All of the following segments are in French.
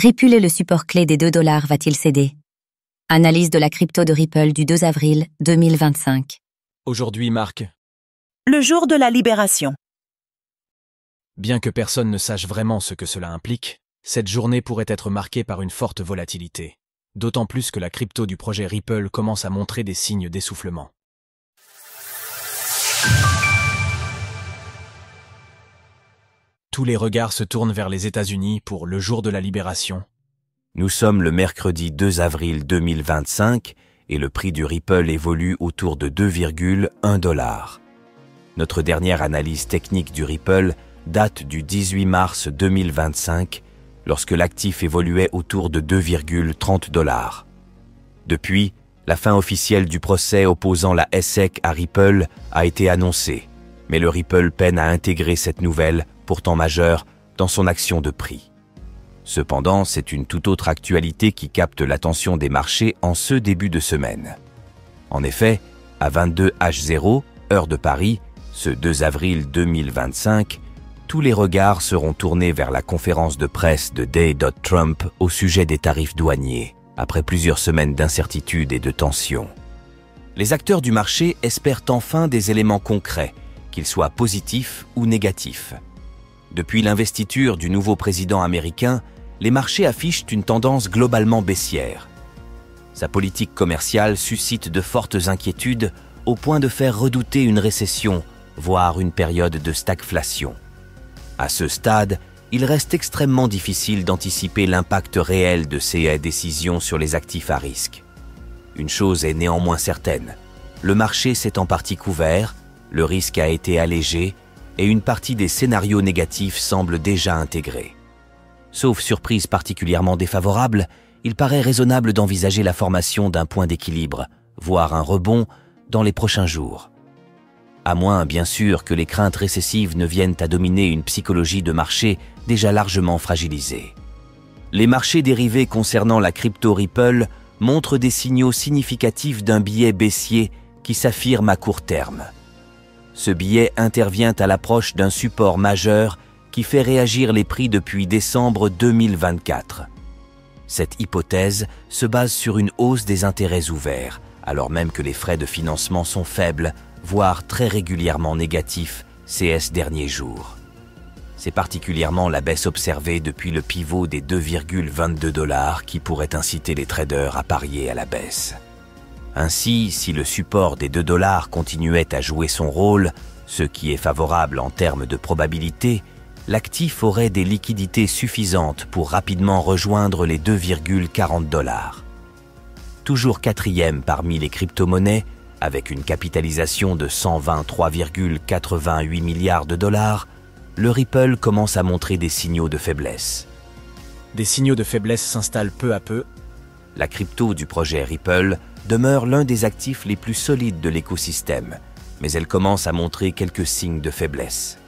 Ripple et le support clé des $2 va-t-il céder? Analyse de la crypto de Ripple du 2 avril 2025. Aujourd'hui marque, Le jour de la libération. bien que personne ne sache vraiment ce que cela implique, cette journée pourrait être marquée par une forte volatilité. D'autant plus que la crypto du projet Ripple commence à montrer des signes d'essoufflement. Tous les regards se tournent vers les États-Unis pour le jour de la libération. Nous sommes le mercredi 2 avril 2025 et le prix du Ripple évolue autour de 2,1 $. Notre dernière analyse technique du Ripple date du 18 mars 2025 lorsque l'actif évoluait autour de 2,30 $. Depuis, la fin officielle du procès opposant la SEC à Ripple a été annoncée, mais le Ripple peine à intégrer cette nouvelle, pourtant majeure, dans son action de prix. Cependant, c'est une toute autre actualité qui capte l'attention des marchés en ce début de semaine. En effet, à 22h00, heure de Paris, ce 2 avril 2025, tous les regards seront tournés vers la conférence de presse de Trump au sujet des tarifs douaniers, après plusieurs semaines d'incertitude et de tension. Les acteurs du marché espèrent enfin des éléments concrets, qu'ils soient positifs ou négatifs. Depuis l'investiture du nouveau président américain, les marchés affichent une tendance globalement baissière. Sa politique commerciale suscite de fortes inquiétudes au point de faire redouter une récession, voire une période de stagflation. À ce stade, il reste extrêmement difficile d'anticiper l'impact réel de ces décisions sur les actifs à risque. Une chose est néanmoins certaine, le marché s'est en partie couvert, le risque a été allégé et une partie des scénarios négatifs semble déjà intégrée. Sauf surprise particulièrement défavorable, il paraît raisonnable d'envisager la formation d'un point d'équilibre, voire un rebond, dans les prochains jours. À moins, bien sûr, que les craintes récessives ne viennent à dominer une psychologie de marché déjà largement fragilisée. Les marchés dérivés concernant la crypto Ripple montrent des signaux significatifs d'un biais baissier qui s'affirme à court terme. Ce biais intervient à l'approche d'un support majeur qui fait réagir les prix depuis décembre 2024. Cette hypothèse se base sur une hausse des intérêts ouverts, alors même que les frais de financement sont faibles, voire très régulièrement négatifs ces derniers jours. C'est particulièrement la baisse observée depuis le pivot des 2,22 $ qui pourrait inciter les traders à parier à la baisse. Ainsi, si le support des 2 $ continuait à jouer son rôle, ce qui est favorable en termes de probabilité, l'actif aurait des liquidités suffisantes pour rapidement rejoindre les 2,40 $. Toujours quatrième parmi les crypto-monnaies, avec une capitalisation de 123,88 milliards de $, le Ripple commence à montrer des signaux de faiblesse. Des signaux de faiblesse s'installent peu à peu. La crypto du projet Ripple demeure l'un des actifs les plus solides de l'écosystème, mais elle commence à montrer quelques signes de faiblesse.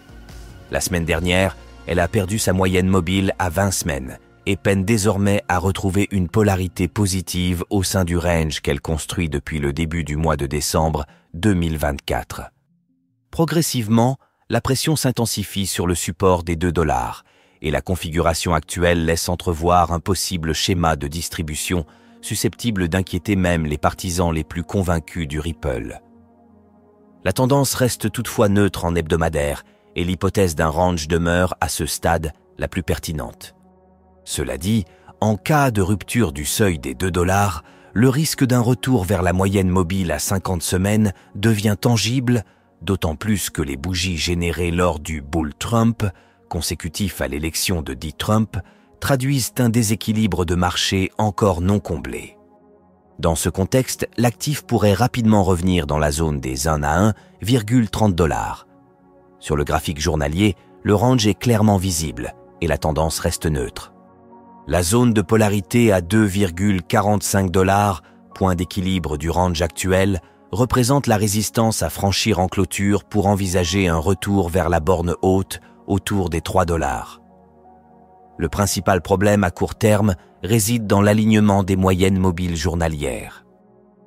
La semaine dernière, elle a perdu sa moyenne mobile à 20 semaines et peine désormais à retrouver une polarité positive au sein du range qu'elle construit depuis le début du mois de décembre 2024. Progressivement, la pression s'intensifie sur le support des 2 $ et la configuration actuelle laisse entrevoir un possible schéma de distribution susceptible d'inquiéter même les partisans les plus convaincus du Ripple. La tendance reste toutefois neutre en hebdomadaire et l'hypothèse d'un range demeure à ce stade la plus pertinente. Cela dit, en cas de rupture du seuil des 2 $, le risque d'un retour vers la moyenne mobile à 50 semaines devient tangible, d'autant plus que les bougies générées lors du Bull Trump, consécutif à l'élection de Trump, traduisent un déséquilibre de marché encore non comblé. Dans ce contexte, l'actif pourrait rapidement revenir dans la zone des 1 à 1,30 $. Sur le graphique journalier, le range est clairement visible et la tendance reste neutre. La zone de polarité à 2,45 $, point d'équilibre du range actuel, représente la résistance à franchir en clôture pour envisager un retour vers la borne haute autour des 3 $. Le principal problème à court terme réside dans l'alignement des moyennes mobiles journalières.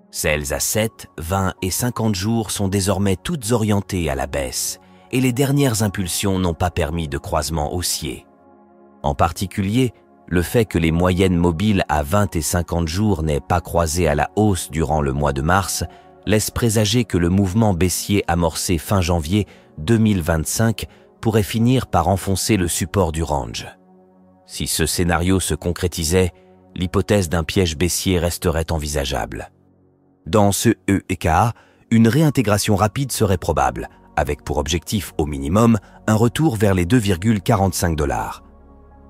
Celles à 7, 20 et 50 jours sont désormais toutes orientées à la baisse et les dernières impulsions n'ont pas permis de croisement haussier. En particulier, Le fait que les moyennes mobiles à 20 et 50 jours n'aient pas croisé à la hausse durant le mois de mars laisse présager que le mouvement baissier amorcé fin janvier 2025 pourrait finir par enfoncer le support du range. Si ce scénario se concrétisait, l'hypothèse d'un piège baissier resterait envisageable. Dans ce EEKA, une réintégration rapide serait probable, avec pour objectif au minimum un retour vers les 2,45 $.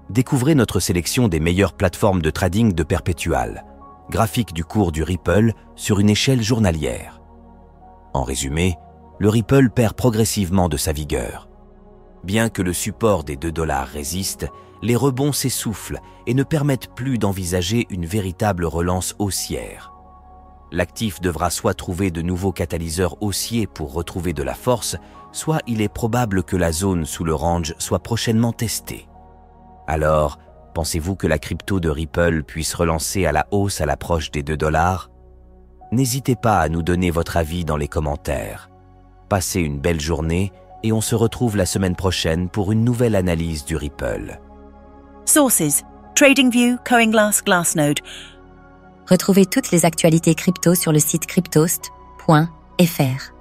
Découvrez notre sélection des meilleures plateformes de trading de perpétual, graphique du cours du Ripple sur une échelle journalière. En résumé, le Ripple perd progressivement de sa vigueur. Bien que le support des 2 $ résiste, les rebonds s'essoufflent et ne permettent plus d'envisager une véritable relance haussière. L'actif devra soit trouver de nouveaux catalyseurs haussiers pour retrouver de la force, soit il est probable que la zone sous le range soit prochainement testée. Alors, pensez-vous que la crypto de Ripple puisse relancer à la hausse à l'approche des 2 $? N'hésitez pas à nous donner votre avis dans les commentaires. Passez une belle journée et on se retrouve la semaine prochaine pour une nouvelle analyse du Ripple. Sources: TradingView, CoinGlass, Glassnode. Retrouvez toutes les actualités crypto sur le site cryptost.fr.